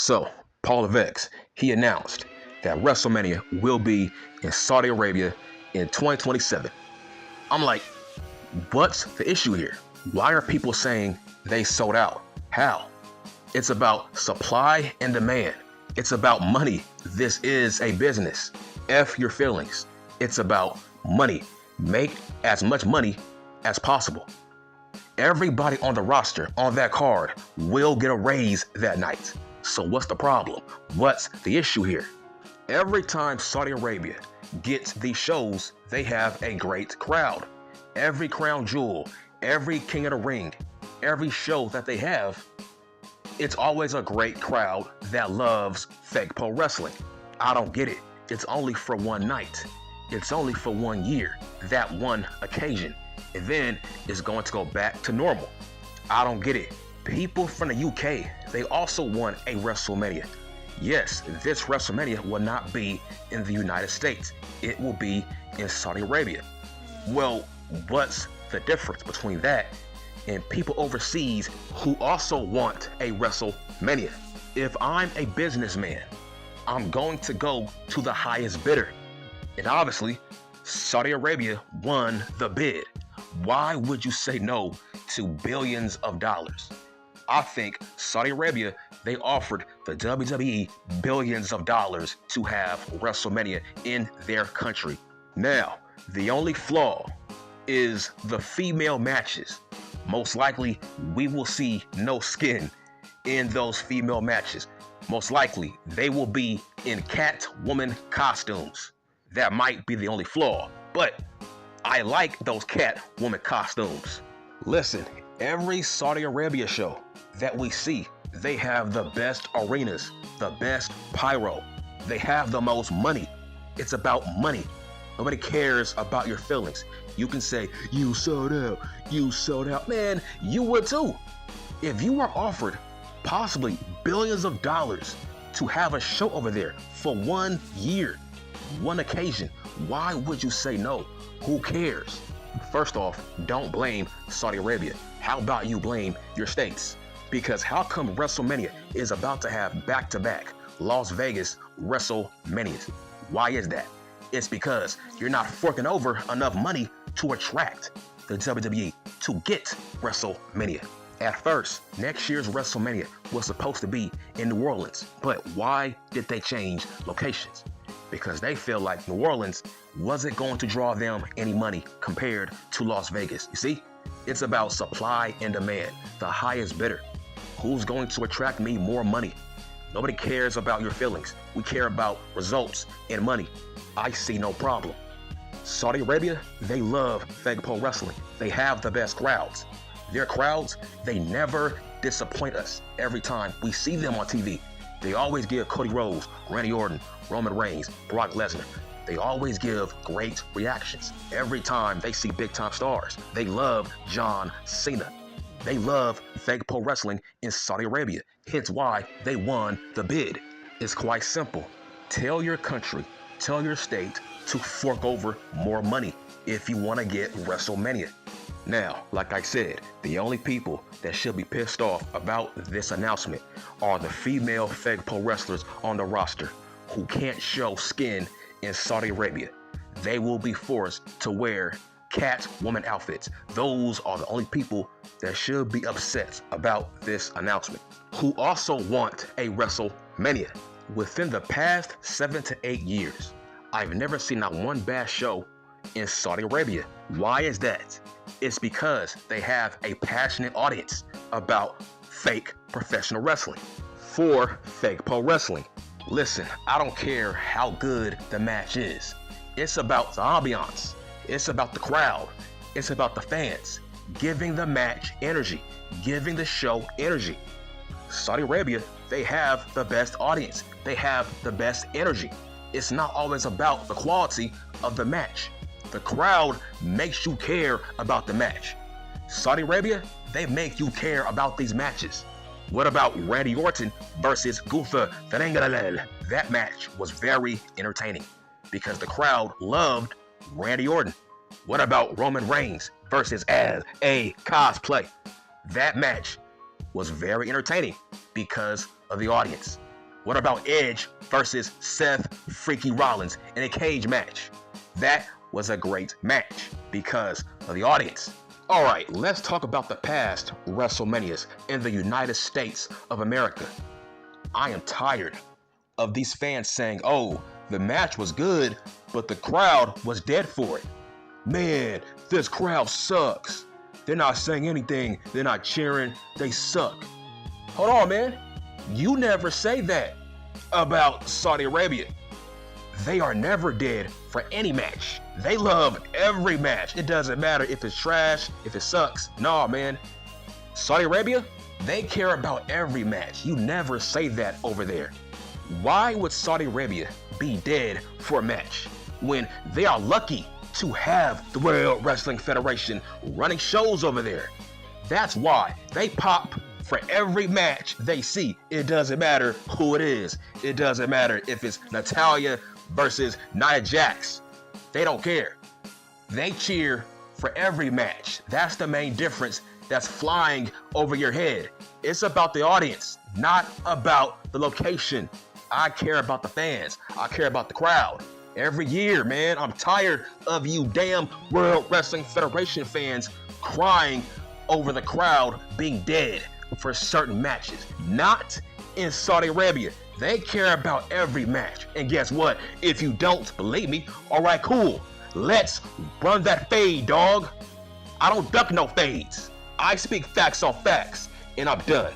So, Paul Levesque, he announced that WrestleMania will be in Saudi Arabia in 2027. I'm like, what's the issue here? Why are people saying they sold out? How? It's about supply and demand. It's about money. This is a business. F your feelings. It's about money. Make as much money as possible. Everybody on the roster, on that card, will get a raise that night. So what's the problem? What's the issue here? Every time Saudi Arabia gets these shows, they have a great crowd. Every crown jewel, every King of the Ring, every show that they have, it's always a great crowd that loves fake pro wrestling. I don't get it. It's only for one night. It's only for 1 year, that one occasion. And then it's going to go back to normal. I don't get it. People from the UK, they also want a WrestleMania. Yes, this WrestleMania will not be in the United States. It will be in Saudi Arabia. Well, what's the difference between that and people overseas who also want a WrestleMania? If I'm a businessman, I'm going to go to the highest bidder. And obviously, Saudi Arabia won the bid. Why would you say no to billions of dollars? I think Saudi Arabia, they offered the WWE billions of dollars to have WrestleMania in their country. Now, the only flaw is the female matches. Most likely, we will see no skin in those female matches. Most likely, they will be in Catwoman costumes. That might be the only flaw, but I like those Catwoman costumes. Listen, every Saudi Arabia show that we see, they have the best arenas, the best pyro. They have the most money. It's about money. Nobody cares about your feelings. You can say, you sold out, you sold out. Man, you would too. If you were offered possibly billions of dollars to have a show over there for 1 year, one occasion, why would you say no? Who cares? First off, don't blame Saudi Arabia. How about you blame your states? Because how come WrestleMania is about to have back-to-back Las Vegas WrestleManias? Why is that? It's because you're not forking over enough money to attract the WWE to get WrestleMania. At first, next year's WrestleMania was supposed to be in New Orleans, but why did they change locations? Because they feel like New Orleans wasn't going to draw them any money compared to Las Vegas. You see, it's about supply and demand, the highest bidder. Who's going to attract me more money? Nobody cares about your feelings. We care about results and money. I see no problem. Saudi Arabia, they love fake pro wrestling. They have the best crowds. Their crowds, they never disappoint us. Every time we see them on TV, they always give Cody Rhodes, Randy Orton, Roman Reigns, Brock Lesnar. They always give great reactions. Every time they see big-time stars, they love John Cena. They love fake pro wrestling in Saudi Arabia. Hence why they won the bid. It's quite simple. Tell your country, tell your state to fork over more money if you want to get WrestleMania. Now, like I said, the only people that should be pissed off about this announcement are the female fake pro wrestlers on the roster who can't show skin in Saudi Arabia. They will be forced to wear Catwoman outfits. Those are the only people that should be upset about this announcement, who also want a WrestleMania. Within the past 7 to 8 years, I've never seen not one bad show in Saudi Arabia. Why is that? It's because they have a passionate audience about fake professional wrestling, for fake pro wrestling. Listen, I don't care how good the match is. It's about the ambiance. It's about the crowd. It's about the fans giving the match energy, giving the show energy. Saudi Arabia, they have the best audience. They have the best energy. It's not always about the quality of the match. The crowd makes you care about the match. Saudi Arabia, they make you care about these matches. What about Randy Orton versus Gunther? That match was very entertaining because the crowd loved Randy Orton. What about Roman Reigns versus as a cosplay? That match was very entertaining because of the audience. What about Edge versus Seth Freaky Rollins in a cage match? That was a great match because of the audience. Alright, let's talk about the past WrestleManias in the United States of America. I am tired of these fans saying, oh, the match was good, but the crowd was dead for it. Man, this crowd sucks. They're not saying anything, they're not cheering, they suck. Hold on, man. You never say that about Saudi Arabia. They are never dead for any match. They love every match. It doesn't matter if it's trash, if it sucks. Nah, man. Saudi Arabia, they care about every match. You never say that over there. Why would Saudi Arabia be dead for a match when they are lucky to have the World Wrestling Federation running shows over there? That's why they pop for every match they see. It doesn't matter who it is. It doesn't matter if it's Natalya versus Nia Jax. They don't care. They cheer for every match. That's the main difference that's flying over your head. It's about the audience, not about the location. I care about the fans. I care about the crowd. Every year, man, I'm tired of you damn World Wrestling Federation fans crying over the crowd being dead for certain matches. Not in Saudi Arabia. They care about every match. And guess what? If you don't believe me, alright, cool. Let's run that fade, dog. I don't duck no fades. I speak facts on facts, and I'm done.